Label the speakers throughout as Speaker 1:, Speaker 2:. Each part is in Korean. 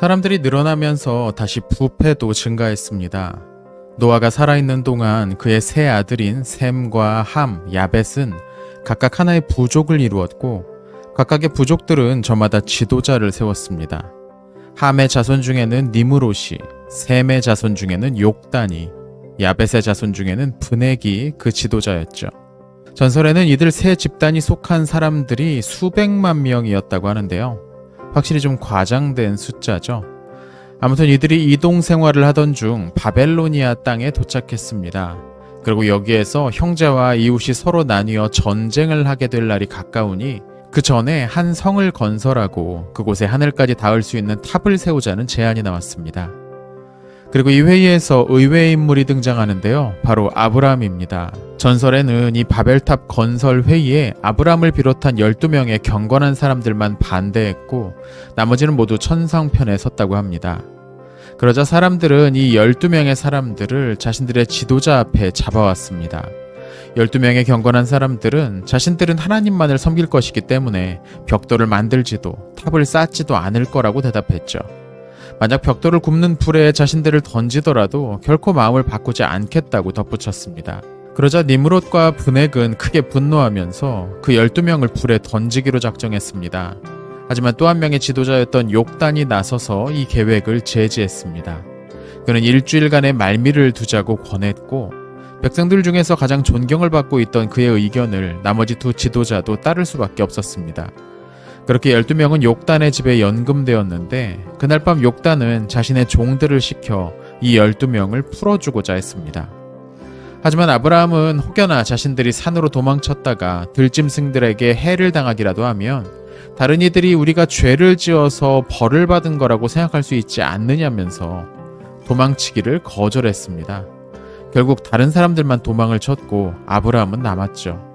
Speaker 1: 사람들이 늘어나면서 다시 부패도 증가했습니다. 노아가 살아있는 동안 그의 세 아들인 셈과 함, 야벳은 각각 하나의 부족을 이루었고 각각의 부족들은 저마다 지도자를 세웠습니다. 함의 자손 중에는 니므롯이, 셈의 자손 중에는 욕단이, 야벳의 자손 중에는 브넥이 그 지도자였죠. 전설에는 이들 세 집단이 속한 사람들이 수백만 명이었다고 하는데요. 확실히 좀 과장된 숫자죠. 아무튼 이들이 이동 생활을 하던 중 바벨로니아 땅에 도착했습니다. 그리고 여기에서 형제와 이웃이 서로 나뉘어 전쟁을 하게 될 날이 가까우니 그 전에 한 성을 건설하고 그곳에 하늘까지 닿을 수 있는 탑을 세우자는 제안이 나왔습니다. 그리고 이 회의에서 의외의 인물이 등장하는데요. 바로 아브라함입니다. 전설에는 이 바벨탑 건설 회의에 아브라함을 비롯한 12명의 경건한 사람들만 반대했고 나머지는 모두 천상편에 섰다고 합니다. 그러자 사람들은 이 12명의 사람들을 자신들의 지도자 앞에 잡아왔습니다. 12명의 경건한 사람들은 자신들은 하나님만을 섬길 것이기 때문에 벽돌을 만들지도 탑을 쌓지도 않을 거라고 대답했죠. 만약 벽돌을 굽는 불에 자신들을 던지더라도 결코 마음을 바꾸지 않겠다고 덧붙였습니다. 그러자 니므롯과 브넥은 크게 분노하면서 그 12명을 불에 던지기로 작정했습니다. 하지만 또 한 명의 지도자였던 욕단이 나서서 이 계획을 제지했습니다. 그는 일주일간의 말미를 두자고 권했고 백성들 중에서 가장 존경을 받고 있던 그의 의견을 나머지 두 지도자도 따를 수밖에 없었습니다. 그렇게 12명은 욕단의 집에 연금되었는데 그날 밤 욕단은 자신의 종들을 시켜 이 12명을 풀어주고자 했습니다. 하지만 아브라함은 혹여나 자신들이 산으로 도망쳤다가 들짐승들에게 해를 당하기라도 하면 다른 이들이 우리가 죄를 지어서 벌을 받은 거라고 생각할 수 있지 않느냐면서 도망치기를 거절했습니다. 결국 다른 사람들만 도망을 쳤고 아브라함은 남았죠.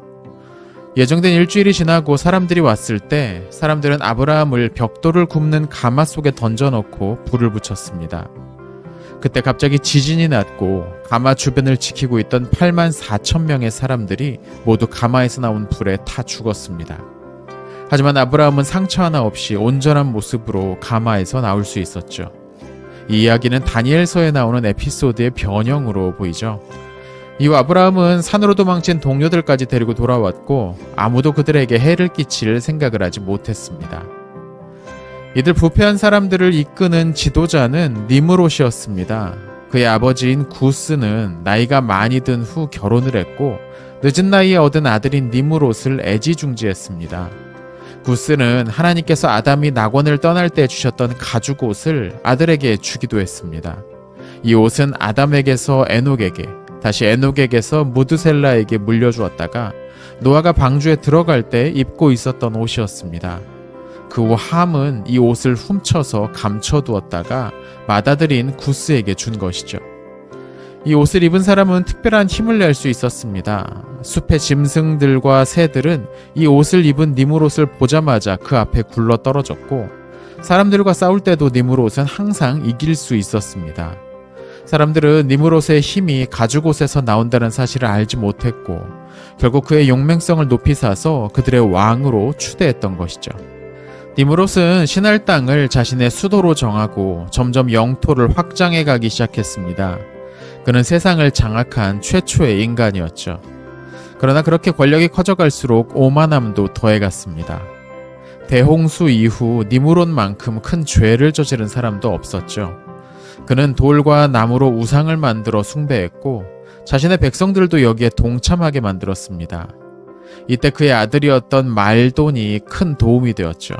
Speaker 1: 예정된 일주일이 지나고 사람들이 왔을 때 사람들은 아브라함을 벽돌을 굽는 가마 속에 던져넣고 불을 붙였습니다. 그때 갑자기 지진이 났고 가마 주변을 지키고 있던 8만 4천 명의 사람들이 모두 가마에서 나온 불에 타 죽었습니다. 하지만 아브라함은 상처 하나 없이 온전한 모습으로 가마에서 나올 수 있었죠. 이 이야기는 다니엘서에 나오는 에피소드의 변형으로 보이죠. 이후 아브라함은 산으로 도망친 동료들까지 데리고 돌아왔고 아무도 그들에게 해를 끼칠 생각을 하지 못했습니다. 이들 부패한 사람들을 이끄는 지도자는 니므롯이었습니다. 그의 아버지인 구스는 나이가 많이 든 후 결혼을 했고 늦은 나이에 얻은 아들인 니므롯을 애지중지했습니다. 구스는 하나님께서 아담이 낙원을 떠날 때 주셨던 가죽옷을 아들에게 주기도 했습니다. 이 옷은 아담에게서 에녹에게, 다시 에녹에게서 무드셀라에게 물려주었다가 노아가 방주에 들어갈 때 입고 있었던 옷이었습니다. 그 후 함은 이 옷을 훔쳐서 감춰두었다가 맏아들인 구스에게 준 것이죠. 이 옷을 입은 사람은 특별한 힘을 낼 수 있었습니다. 숲의 짐승들과 새들은 이 옷을 입은 니므롯을 보자마자 그 앞에 굴러 떨어졌고 사람들과 싸울 때도 니므롯은 항상 이길 수 있었습니다. 사람들은 니므롯의 힘이 가죽옷에서 나온다는 사실을 알지 못했고 결국 그의 용맹성을 높이 사서 그들의 왕으로 추대했던 것이죠. 니므롯은 신할 땅을 자신의 수도로 정하고 점점 영토를 확장해 가기 시작했습니다. 그는 세상을 장악한 최초의 인간이었죠. 그러나 그렇게 권력이 커져갈수록 오만함도 더해갔습니다. 대홍수 이후 니므롯만큼 큰 죄를 저지른 사람도 없었죠. 그는 돌과 나무로 우상을 만들어 숭배했고 자신의 백성들도 여기에 동참하게 만들었습니다. 이때 그의 아들이었던 말돈이 큰 도움이 되었죠.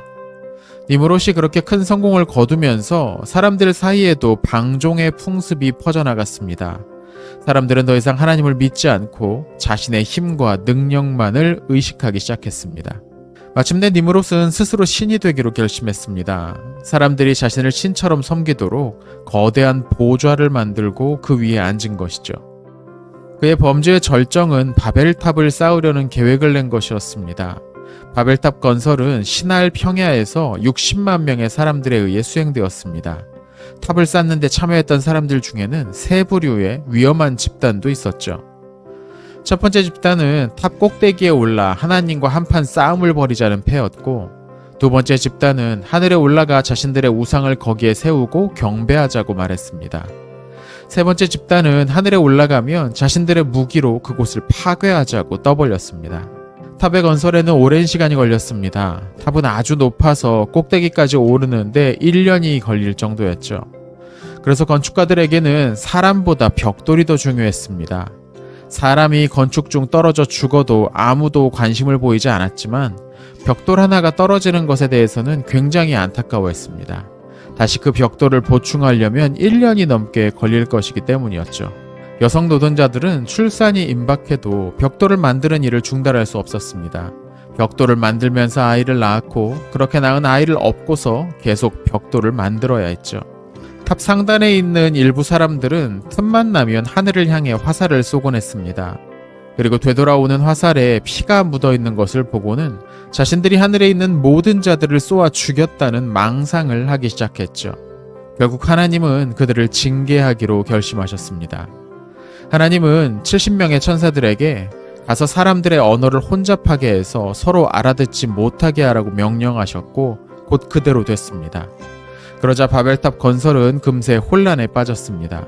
Speaker 1: 니므롯이 그렇게 큰 성공을 거두면서 사람들 사이에도 방종의 풍습이 퍼져나갔습니다. 사람들은 더 이상 하나님을 믿지 않고 자신의 힘과 능력만을 의식하기 시작했습니다. 마침내 니므롯은 스스로 신이 되기로 결심했습니다. 사람들이 자신을 신처럼 섬기도록 거대한 보좌를 만들고 그 위에 앉은 것이죠. 그의 범죄의 절정은 바벨탑을 쌓으려는 계획을 낸 것이었습니다. 바벨탑 건설은 신할 평야에서 60만 명의 사람들에 의해 수행되었습니다. 탑을 쌓는 데 참여했던 사람들 중에는 세 부류의 위험한 집단도 있었죠. 첫 번째 집단은 탑 꼭대기에 올라 하나님과 한판 싸움을 벌이자는 패였고 두 번째 집단은 하늘에 올라가 자신들의 우상을 거기에 세우고 경배하자고 말했습니다. 세 번째 집단은 하늘에 올라가면 자신들의 무기로 그곳을 파괴하자고 떠벌렸습니다. 탑의 건설에는 오랜 시간이 걸렸습니다. 탑은 아주 높아서 꼭대기까지 오르는데 1년이 걸릴 정도였죠. 그래서 건축가들에게는 사람보다 벽돌이 더 중요했습니다. 사람이 건축 중 떨어져 죽어도 아무도 관심을 보이지 않았지만 벽돌 하나가 떨어지는 것에 대해서는 굉장히 안타까워했습니다. 다시 그 벽돌을 보충하려면 1년이 넘게 걸릴 것이기 때문이었죠. 여성 노동자들은 출산이 임박해도 벽돌을 만드는 일을 중단할 수 없었습니다. 벽돌을 만들면서 아이를 낳았고 그렇게 낳은 아이를 업고서 계속 벽돌을 만들어야 했죠. 탑 상단에 있는 일부 사람들은 틈만 나면 하늘을 향해 화살을 쏘곤 했습니다. 그리고 되돌아오는 화살에 피가 묻어있는 것을 보고는 자신들이 하늘에 있는 모든 자들을 쏘아 죽였다는 망상을 하기 시작했죠. 결국 하나님은 그들을 징계하기로 결심하셨습니다. 하나님은 70명의 천사들에게 가서 사람들의 언어를 혼잡하게 해서 서로 알아듣지 못하게 하라고 명령하셨고 곧 그대로 됐습니다. 그러자 바벨탑 건설은 금세 혼란에 빠졌습니다.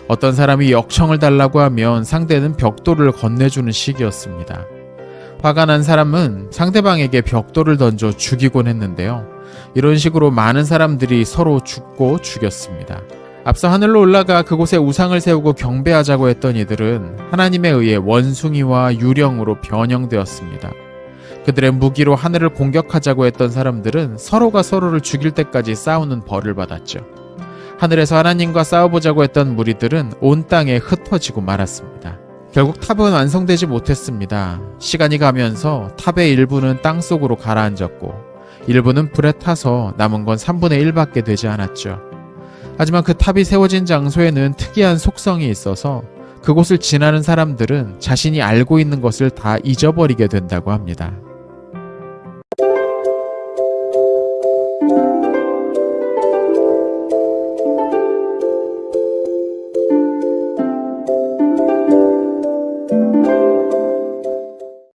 Speaker 1: 어떤 사람이 역청을 달라고 하면 상대는 벽돌을 건네주는 식이었습니다. 화가 난 사람은 상대방에게 벽돌을 던져 죽이곤 했는데요. 이런 식으로 많은 사람들이 서로 죽고 죽였습니다. 앞서 하늘로 올라가 그곳에 우상을 세우고 경배하자고 했던 이들은 하나님에 의해 원숭이와 유령으로 변형되었습니다. 그들의 무기로 하늘을 공격하자고 했던 사람들은 서로가 서로를 죽일 때까지 싸우는 벌을 받았죠. 하늘에서 하나님과 싸워보자고 했던 무리들은 온 땅에 흩어지고 말았습니다. 결국 탑은 완성되지 못했습니다. 시간이 가면서 탑의 일부는 땅속으로 가라앉았고 일부는 불에 타서 남은 건 3분의 1밖에 되지 않았죠. 하지만 그 탑이 세워진 장소에는 특이한 속성이 있어서 그곳을 지나는 사람들은 자신이 알고 있는 것을 다 잊어버리게 된다고 합니다.